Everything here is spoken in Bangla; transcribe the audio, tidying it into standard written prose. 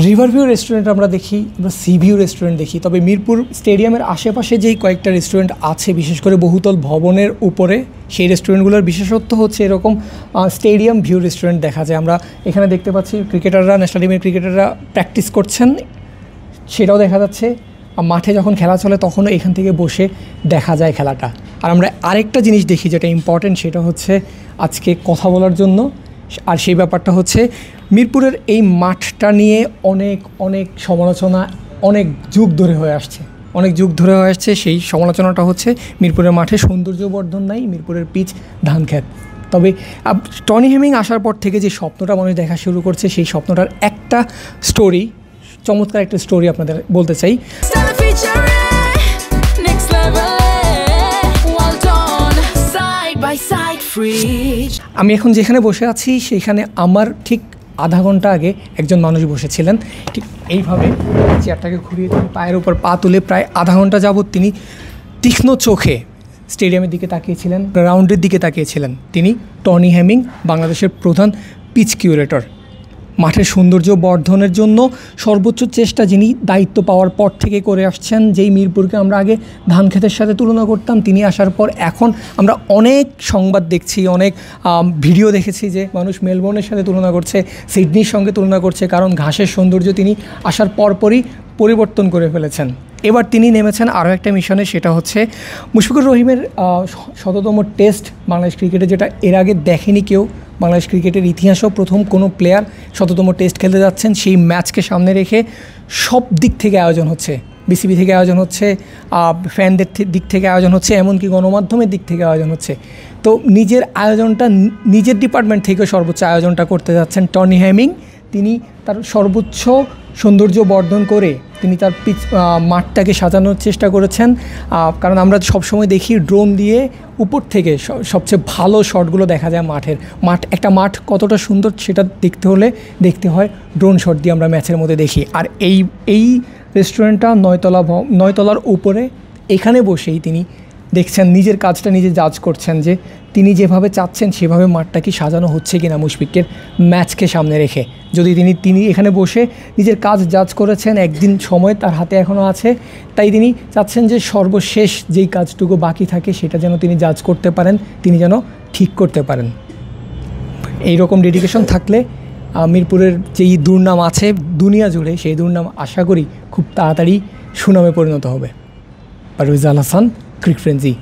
রিভারভিউ রেস্টুরেন্ট আমরা দেখি, আমরা সি ভিউ রেস্টুরেন্ট দেখি, তবে মিরপুর স্টেডিয়ামের আশেপাশে যেই কয়েকটা রেস্টুরেন্ট আছে, বিশেষ করে বহুতল ভবনের উপরে, সেই রেস্টুরেন্টগুলোর বিশেষত্ব হচ্ছে এরকম স্টেডিয়াম ভিউ রেস্টুরেন্ট দেখা যায়। আমরা এখানে দেখতে পাচ্ছি ক্রিকেটাররা, ন্যাশনাল টিমের ক্রিকেটাররা প্র্যাকটিস করছেন, সেটাও দেখা যাচ্ছে। মাঠে যখন খেলা চলে তখনও এখান থেকে বসে দেখা যায় খেলাটা। আর আমরা আরেকটা জিনিস দেখি যেটা ইম্পর্টেন্ট, সেটা হচ্ছে আজকে কথা বলার জন্য, আর সেই ব্যাপারটা হচ্ছে মিরপুরের এই মাঠটা নিয়ে অনেক অনেক সমালোচনা অনেক যুগ ধরে হয়ে আসছে। সেই সমালোচনাটা হচ্ছে মিরপুরের মাঠে সৌন্দর্যবর্ধন নাই, মিরপুরের পিচ ধানক্ষেত। তবে টনি হেমিং আসার পর থেকে যে স্বপ্নটা মানুষ দেখা শুরু করছে, সেই স্বপ্নটার একটা স্টোরি, চমৎকার একটা স্টোরি আপনাদের বলতে চাই। আমি এখন যেখানে বসে আছি সেইখানে আমার ঠিক আধা ঘন্টা আগে একজন মানুষ বসেছিলেন, ঠিক এইভাবে চেয়ারটাকে ঘুরিয়ে তিনি পায়ের উপর পা তুলে প্রায় আধা ঘন্টা যাবৎ তিনি তীক্ষ্ণ চোখে স্টেডিয়ামের দিকে তাকিয়েছিলেন, গ্রাউন্ডের দিকে তাকিয়েছিলেন। তিনি টনি হেমিং, বাংলাদেশের প্রধান পিচ কিউরেটর। মাঠের সৌন্দর্য বর্ধনের জন্য সর্বোচ্চ চেষ্টা যিনি দায়িত্ব পাওয়ার পর থেকে করে আসছেন। যেই মিরপুরকে আমরা আগে ধানক্ষেতের সাথে তুলনা করতাম, তিনি আসার পর এখন আমরা অনেক সংবাদ দেখছি, অনেক ভিডিও দেখেছি যে মানুষ মেলবোর্নের সাথে তুলনা করছে, সিডনির সঙ্গে তুলনা করছে, কারণ ঘাসের সৌন্দর্য তিনি আসার পরপরই পরিবর্তন করে ফেলেছেন। এবার তিনি নেমেছেন আরও একটা মিশনে, সেটা হচ্ছে মুশফিকুর রহিমের ১৭তম টেস্ট বাংলাদেশ ক্রিকেটে, যেটা এর আগে দেখেনি কেউ। বাংলাদেশ ক্রিকেটের ইতিহাসেও প্রথম কোনো প্লেয়ার ১৭তম টেস্ট খেলতে যাচ্ছেন। সেই ম্যাচকে সামনে রেখে সব দিক থেকে আয়োজন হচ্ছে, বিসিবি থেকে আয়োজন হচ্ছে, ফ্যানদের দিক থেকে আয়োজন হচ্ছে, এমনকি গণমাধ্যমের দিক থেকে আয়োজন হচ্ছে। তো নিজের আয়োজনটা, নিজের ডিপার্টমেন্ট থেকে সর্বোচ্চ আয়োজনটা করতে যাচ্ছেন টনি হেমিং। তিনি তার সর্বোচ্চ সৌন্দর্য বর্ধন করে তিনি তার মাঠটাকে সাজানোর চেষ্টা করেছেন। কারণ আমরা সবসময় দেখি ড্রোন দিয়ে উপর থেকে সবচেয়ে ভালো শটগুলো দেখা যায় মাঠের। একটা মাঠ কতটা সুন্দর সেটা দেখতে হয় ড্রোন শট দিয়ে আমরা ম্যাচের মধ্যে দেখি। আর এই রেস্টুরেন্টটা ৯ তলার উপরে, এখানে বসেই তিনি দেখছেন, নিজের কাজটা নিজে জাজ করছেন যে তিনি যেভাবে চাচ্ছেন সেভাবে মাঠটা কি সাজানো হচ্ছে কিনা মুশফিকের ম্যাচকে সামনে রেখে। যদি তিনি এখানে বসে নিজের কাজ জাজ করেছেন, একদিন সময় তার হাতে এখনও আছে, তাই তিনি চাচ্ছেন যে সর্বশেষ যেই কাজটুকু বাকি থাকে সেটা যেন তিনি জাজ করতে পারেন, তিনি যেন ঠিক করতে পারেন। এই রকম ডেডিকেশন থাকলে মিরপুরের যেই দুর্নাম আছে দুনিয়া জুড়ে, সেই দুর্নাম আশা করি খুব তাড়াতাড়ি সুনামে পরিণত হবে। পারভেজ আল হাসান, ক্রিক ফ্রেন্সি।